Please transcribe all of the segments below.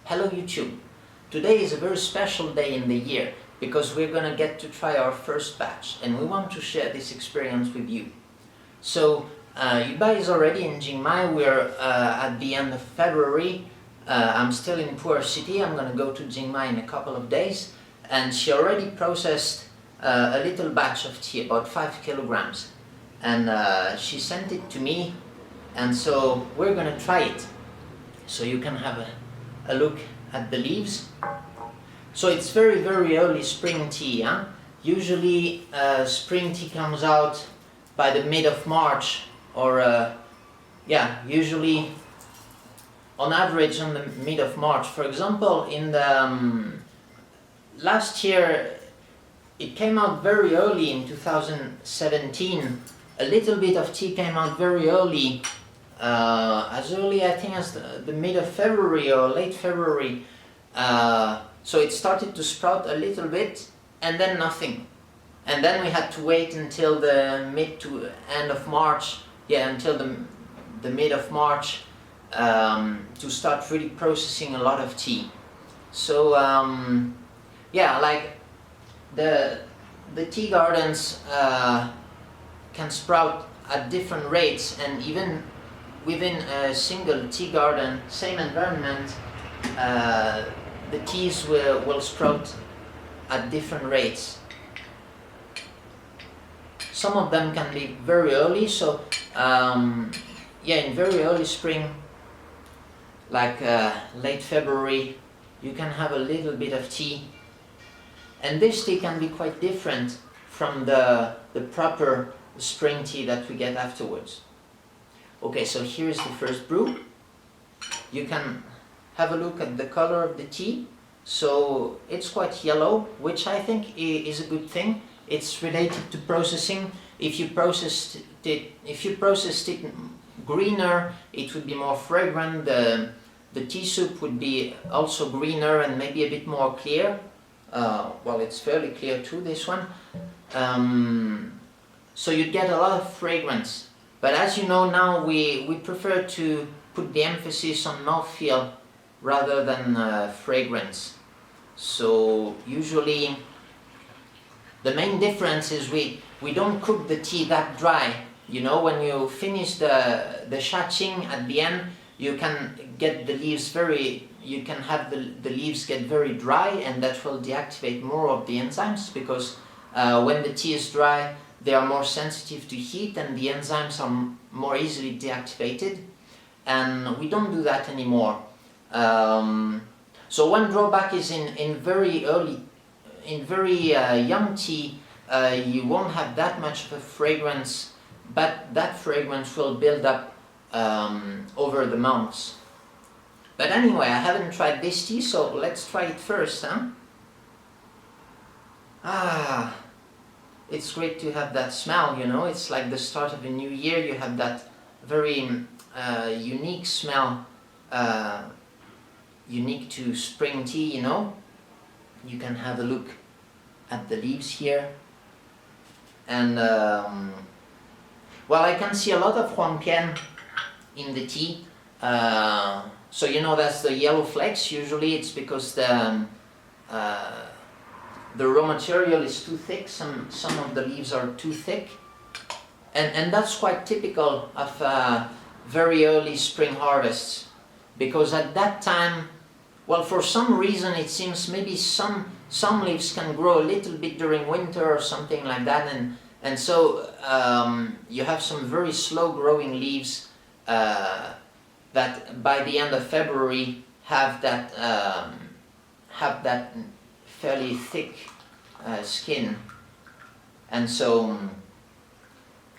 Hello YouTube! Today is a very special day in the year because we're gonna get to try our first batch and we want to share this experience with you. So Yubai is already in Jingmai. We're at the end of February. I'm still in Pu-erh city. I'm gonna go to Jingmai in a couple of days, and she already processed a little batch of tea, about 5 kilograms, and she sent it to me, and so we're gonna try it. So you can have a look at the leaves. So it's very early spring tea. Huh? Usually spring tea comes out by the mid of March, or usually on average on the mid of March. For example, in the last year it came out very early in 2017. A little bit of tea came out very early, as early I think as the mid of February or late February. So it started to sprout a little bit and then nothing. And then we had to wait until the mid to end of March, until the mid of March to start really processing a lot of tea. So like the tea gardens can sprout at different rates, and even within a single tea garden, same environment, the teas will sprout at different rates. Some of them can be very early, so in very early spring, like late February, you can have a little bit of tea. And this tea can be quite different from the proper spring tea that we get afterwards. Okay, so here's the first brew. You can have a look at the color of the tea. So it's quite yellow, which I think is a good thing. It's related to processing. If you processed it greener, it would be more fragrant. The tea soup would be also greener and maybe a bit more clear. Well, it's fairly clear too, this one. So you'd get a lot of fragrance. But as you know now, we prefer to put the emphasis on mouthfeel rather than fragrance. So usually the main difference is we don't cook the tea that dry. You know, when you finish the shaching at the end, you can get the leaves you can have the leaves get very dry, and that will deactivate more of the enzymes, because when the tea is dry, they are more sensitive to heat and the enzymes are more easily deactivated, and we don't do that anymore. So one drawback is in very young tea, you won't have that much of a fragrance, but that fragrance will build up over the months. But anyway, I haven't tried this tea, so let's try it first, huh? It's great to have that smell, you know. It's like the start of a new year. You have that very unique smell, unique to spring tea, you know. You can have a look at the leaves here, and well, I can see a lot of huangpian in the tea. So you know, that's the yellow flakes. Usually it's because the raw material is too thick. Some of the leaves are too thick, and that's quite typical of very early spring harvests, because at that time, well, for some reason it seems maybe some leaves can grow a little bit during winter or something like that, and so you have some very slow growing leaves that by the end of February have that fairly thick skin, and so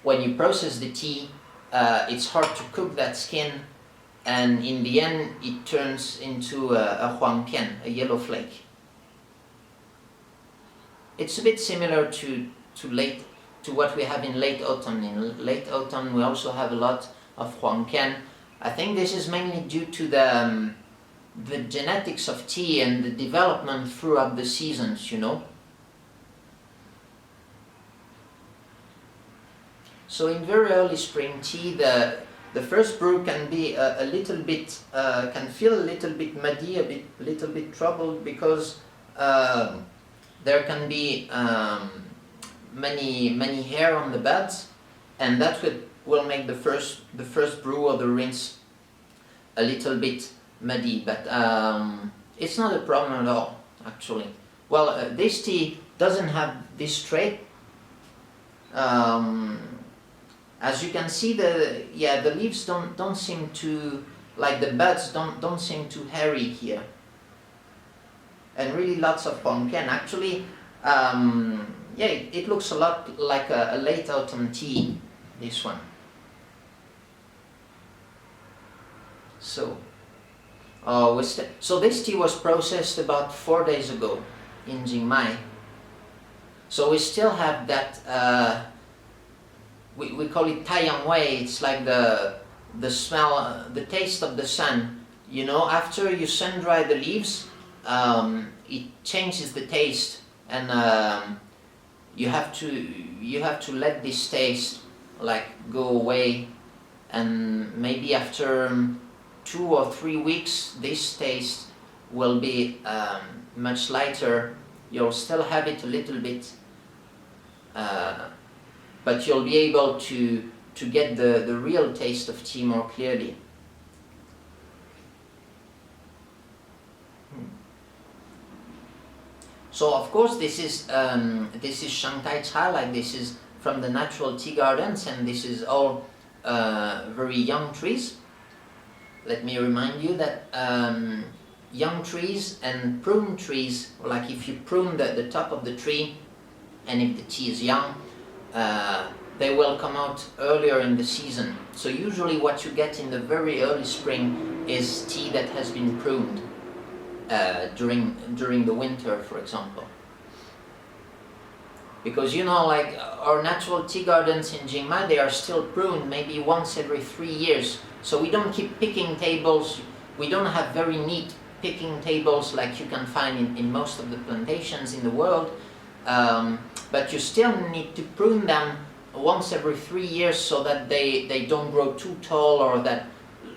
when you process the tea, it's hard to cook that skin, and in the end it turns into a huangpian, a yellow flake. It's a bit similar to what we have in late autumn. In late autumn we also have a lot of huangpian. I think this is mainly due to the genetics of tea and the development throughout the seasons, you know. So in very early spring tea, the first brew can be a little bit, can feel a little bit muddy, little bit troubled, because there can be many hair on the buds, and that will make the first brew or the rinse a little bit muddy. But it's not a problem at all, actually. Well, this tea doesn't have this trait. As you can see, the leaves don't seem to, like the buds don't seem too hairy here, and really lots of pumpkin. Actually, it looks a lot like a late autumn tea, this one. So, so this tea was processed about 4 days ago in Jingmai. So we still have that. We call it taiyang wei. It's like the smell, the taste of the sun. You know, after you sun dry the leaves, it changes the taste, and you have to let this taste like go away, and maybe after 2 or 3 weeks, this taste will be much lighter. You'll still have it a little bit, but you'll be able to get the real taste of tea more clearly. So of course this is Shanghai Cha, like this is from the natural tea gardens, and this is all very young trees. Let me remind you that young trees and prune trees, like if you prune the top of the tree, and if the tea is young, they will come out earlier in the season. So usually what you get in the very early spring is tea that has been pruned during the winter, for example. Because you know, like our natural tea gardens in Jingmai, they are still pruned maybe once every 3 years. So we don't keep picking tables. We don't have very neat picking tables like you can find in most of the plantations in the world. But you still need to prune them once every 3 years so that they don't grow too tall, or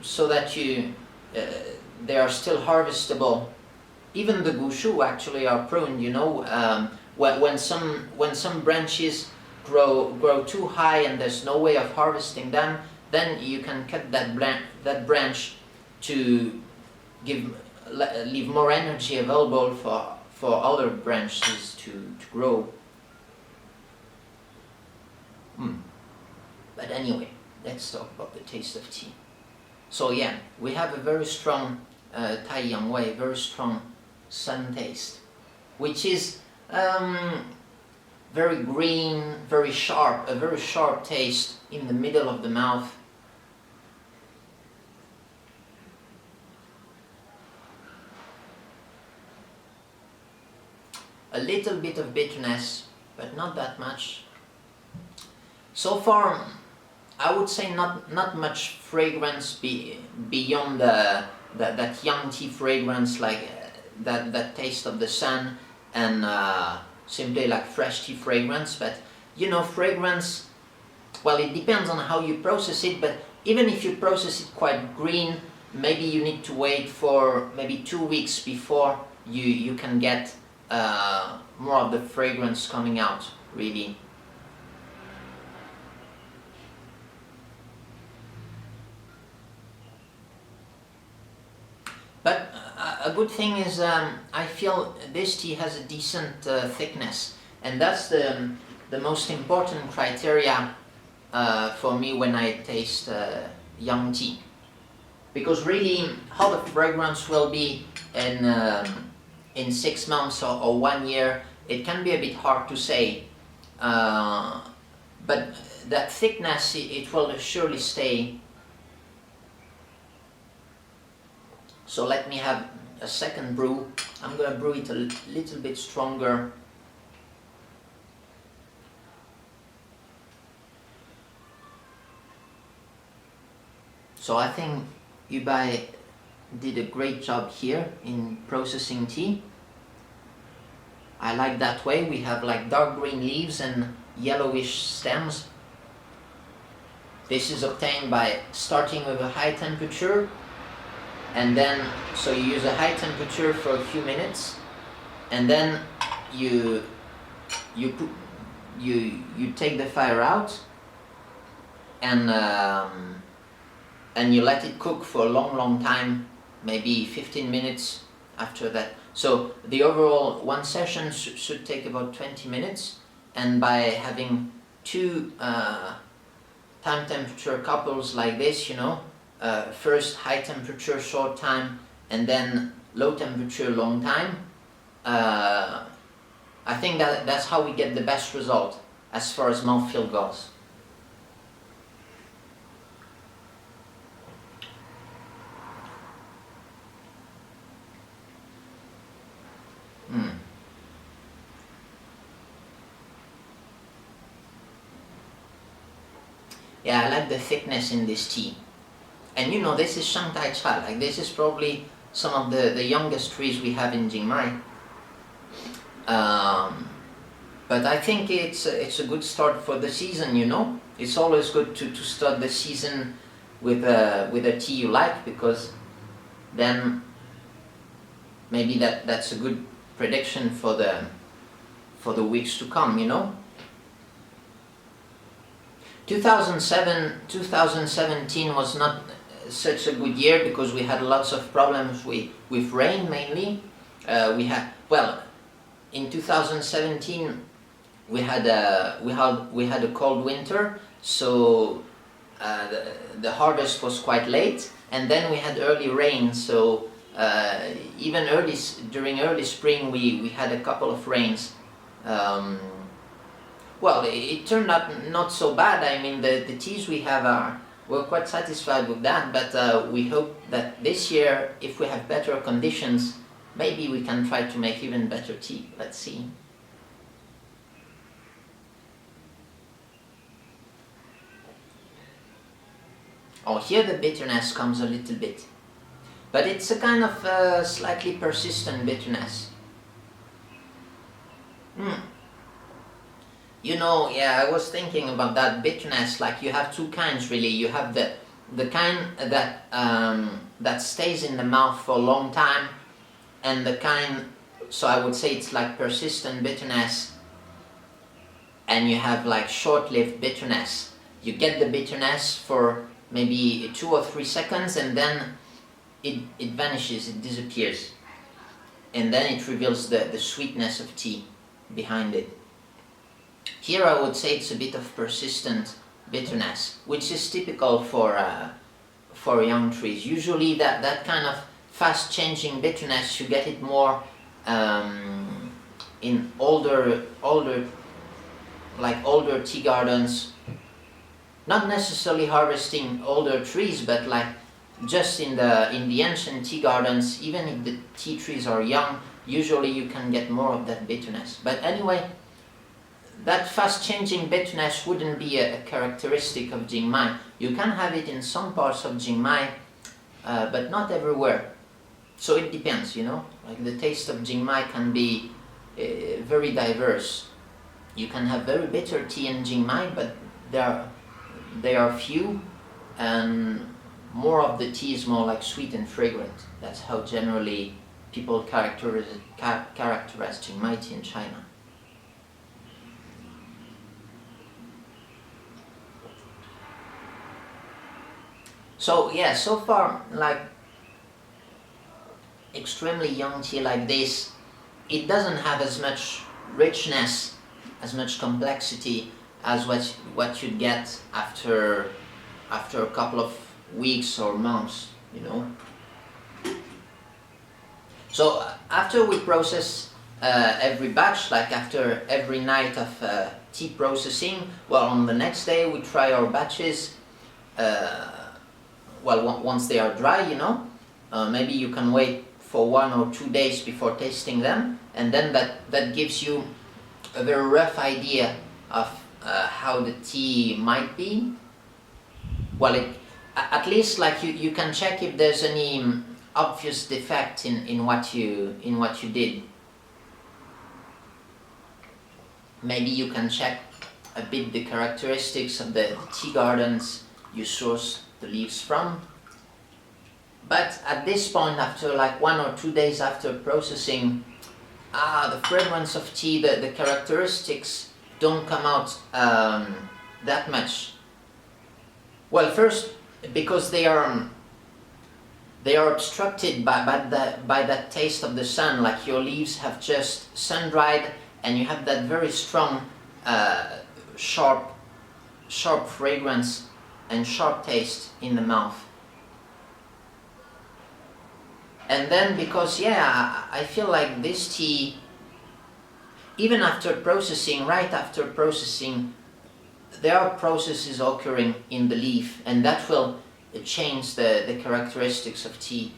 so that they are still harvestable. Even the gushu actually are pruned, you know. When some branches grow too high and there's no way of harvesting them, then you can cut that branch to leave more energy available for other branches to grow. But anyway, let's talk about the taste of tea. So yeah, we have a very strong taiyang wei, very strong sun taste, which is very green, very sharp, a very sharp taste in the middle of the mouth. A little bit of bitterness, but not that much. So far, I would say not much fragrance beyond that young tea fragrance, like that taste of the sun, and simply like fresh tea fragrance. But you know, fragrance, well, it depends on how you process it, but even if you process it quite green, maybe you need to wait for maybe 2 weeks before you can get more of the fragrance coming out, really. But a good thing is I feel this tea has a decent thickness, and that's the most important criteria for me when I taste young tea. Because really, how the fragrance will be in 6 months or 1 year, it can be a bit hard to say. But that thickness, it will surely stay. So let me have a second brew. I'm going to brew it a little bit stronger. So I think Yubai did a great job here in processing tea. I like that way. We have like dark green leaves and yellowish stems. This is obtained by starting with a high temperature, and then so you use a high temperature for a few minutes, and then you take the fire out, and you let it cook for a long time, maybe 15 minutes after that. So the overall one session should take about 20 minutes, and by having two time temperature couples like this, you know, first high temperature short time and then low temperature long time, I think that's how we get the best result as far as mouthfeel goes. Yeah, I like the thickness in this tea. And you know, this is Shanghai Cha, like this is probably some of the youngest trees we have in Jingmai. But I think it's a good start for the season, you know. It's always good to start the season with a tea you like, because then maybe that's a good prediction for the weeks to come, you know. 2017 was not such a good year because we had lots of problems with rain mainly. In 2017 we had a cold winter, so the harvest was quite late, and then we had early rain, so even during early spring we had a couple of rains. Well, it turned out not so bad. I mean, the teas we have we're quite satisfied with that, but we hope that this year, if we have better conditions, maybe we can try to make even better tea. Let's see. Oh, here the bitterness comes a little bit, but it's a kind of slightly persistent bitterness. You know, yeah, I was thinking about that bitterness. Like, you have two kinds really. You have the kind that stays in the mouth for a long time, and the kind, so I would say it's like persistent bitterness, and you have like short-lived bitterness. You get the bitterness for maybe 2 or 3 seconds, and then it vanishes, it disappears, and then it reveals the sweetness of tea behind it. Here I would say it's a bit of persistent bitterness, which is typical for young trees. Usually that kind of fast changing bitterness, you get it more in older tea gardens. Not necessarily harvesting older trees, but like just in the ancient tea gardens, even if the tea trees are young, usually you can get more of that bitterness. But anyway, that fast-changing bitterness wouldn't be a characteristic of Jingmai. You can have it in some parts of Jingmai, but not everywhere. So it depends, you know. Like, the taste of Jingmai can be very diverse. You can have very bitter tea in Jingmai, but they are few, and more of the tea is more like sweet and fragrant. That's how generally people characterize Jingmai tea in China. So yeah, so far, like extremely young tea like this, it doesn't have as much richness, as much complexity as what you'd get after a couple of weeks or months, you know. So after we process every batch, like after every night of tea processing, well, on the next day we try our batches. Once they are dry, you know, maybe you can wait for 1 or 2 days before tasting them, and then that gives you a very rough idea of how the tea might be. Well, at least like you can check if there's any obvious defect in what you did. Maybe you can check a bit the characteristics of the tea gardens, you source the leaves from. But at this point, after like 1 or 2 days after processing, the fragrance of tea, the characteristics don't come out that much. Well, first, because they are obstructed by that taste of the sun, like your leaves have just sun-dried, and you have that very strong, sharp fragrance and sharp taste in the mouth. And then because, yeah, I feel like this tea, even after processing, right after processing, there are processes occurring in the leaf, and that will change the characteristics of tea.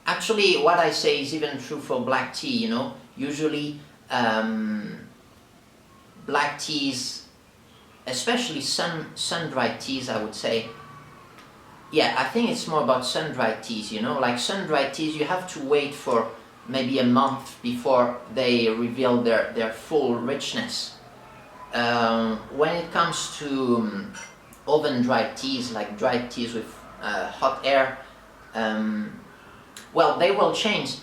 Actually, what I say is even true for black tea, you know. Usually, black teas, especially sun-dried teas, I would say. Yeah, I think it's more about sun-dried teas, you know. Like sun-dried teas, you have to wait for maybe a month before they reveal their full richness. When it comes to oven-dried teas, like dried teas with hot air, well, they will change.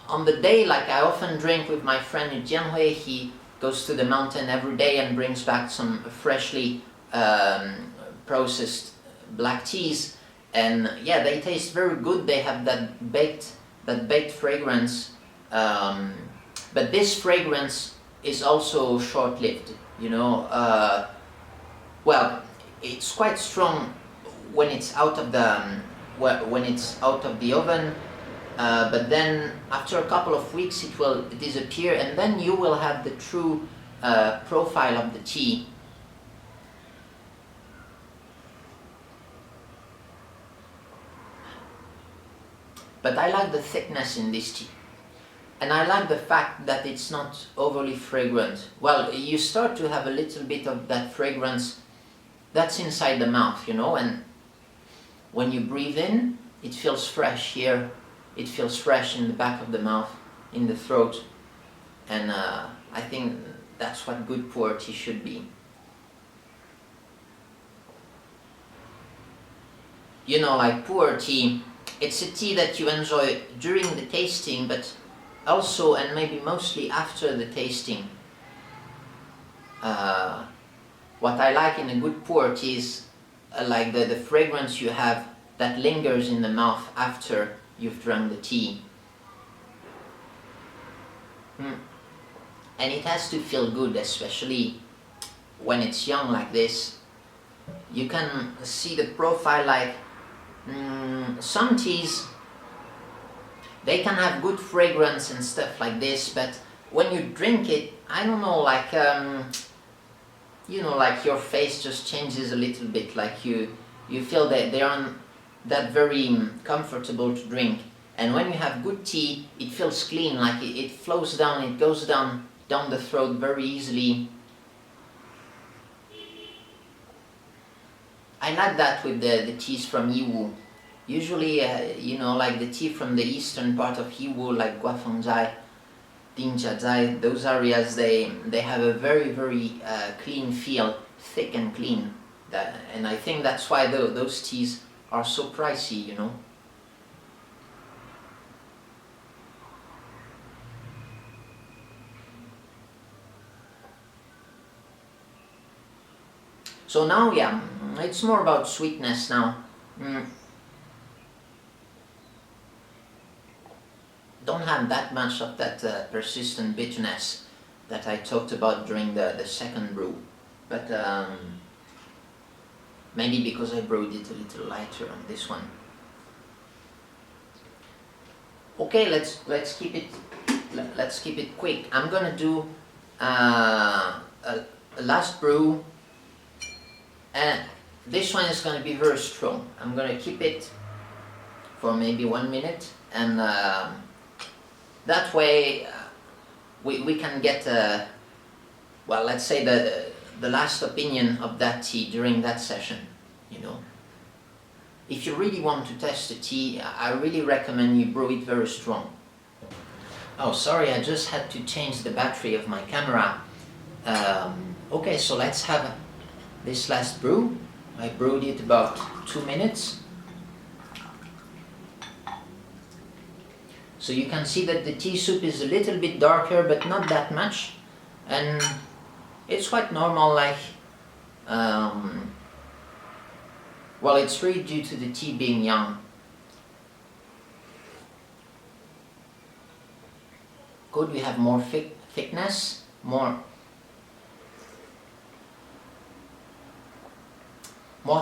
On the day, like I often drink with my friend Jingmai, he goes to the mountain every day and brings back some freshly processed black teas, and yeah, they taste very good. They have that baked fragrance, but this fragrance is also short-lived, you know. Well, it's quite strong when it's out of the oven, but then after a couple of weeks it will disappear, and then you will have the true profile of the tea. But I like the thickness in this tea, and I like the fact that it's not overly fragrant. Well, you start to have a little bit of that fragrance that's inside the mouth, you know, and when you breathe in, it feels fresh here, it feels fresh in the back of the mouth, in the throat, and I think that's what good Pu-erh tea should be. You know, like Pu-erh tea, it's a tea that you enjoy during the tasting, but also and maybe mostly after the tasting. What I like in a good Pu-erh tea is like the fragrance you have that lingers in the mouth after you've drunk the tea. And it has to feel good, especially when it's young like this. You can see the profile, like some teas, they can have good fragrance and stuff like this, but when you drink it, I don't know, like you know, like your face just changes a little bit, like you feel that they aren't that very comfortable to drink. And when you have good tea, it feels clean, like it flows down, it goes down the throat very easily. I like that with the teas from Yiwu. Usually, you know, like the tea from the eastern part of Yiwu, like Guafengzai, Dingjiazai, those areas, they have a very, very clean feel, thick and clean. And I think that's why those teas are so pricey, you know. So now, yeah, it's more about sweetness now. Don't have that much of that persistent bitterness that I talked about during the second brew, but maybe because I brewed it a little lighter on this one. Okay, let's keep it quick. I'm gonna do a last brew, and this one is gonna be very strong. I'm gonna keep it for maybe 1 minute, and that way we can get well, let's say the last opinion of that tea during that session, you know. If you really want to test the tea, I really recommend you brew it very strong. Oh, sorry, I just had to change the battery of my camera. Okay, so let's have this last brew. I brewed it about 2 minutes. So you can see that the tea soup is a little bit darker, but not that much. And it's quite normal, like, well, it's really due to the tea being young. Good, we have more thickness, more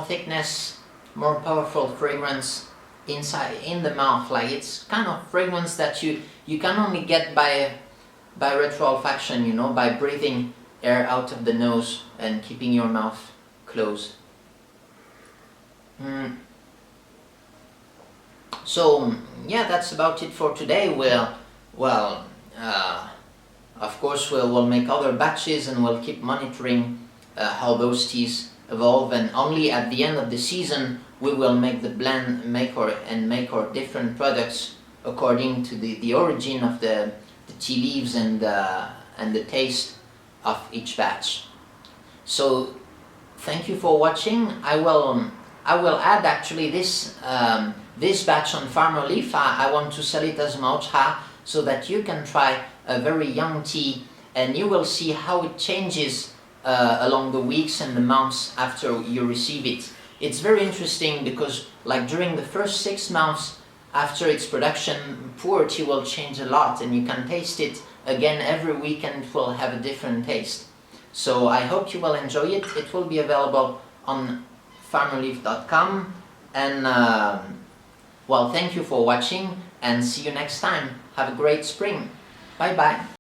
thickness, more powerful fragrance inside in the mouth. Like, it's kind of fragrance that you can only get by retroolfaction, you know, by breathing air out of the nose and keeping your mouth closed. So yeah, that's about it for today. Of course we'll make other batches, and we'll keep monitoring how those teas evolve, and only at the end of the season we will make the blend, make our different products according to the origin of the tea leaves and the taste of each batch. So thank you for watching. I will add actually this batch on Farmer Leaf. I want to sell it as Maocha, so that you can try a very young tea, and you will see how it changes along the weeks and the months after you receive it. It's very interesting because, like, during the first 6 months after its production, Pu-erh tea will change a lot, and you can taste it again every week and it will have a different taste. So I hope you will enjoy it. It will be available on farmerleaf.com, and well, thank you for watching, and see you next time. Have a great spring. Bye bye.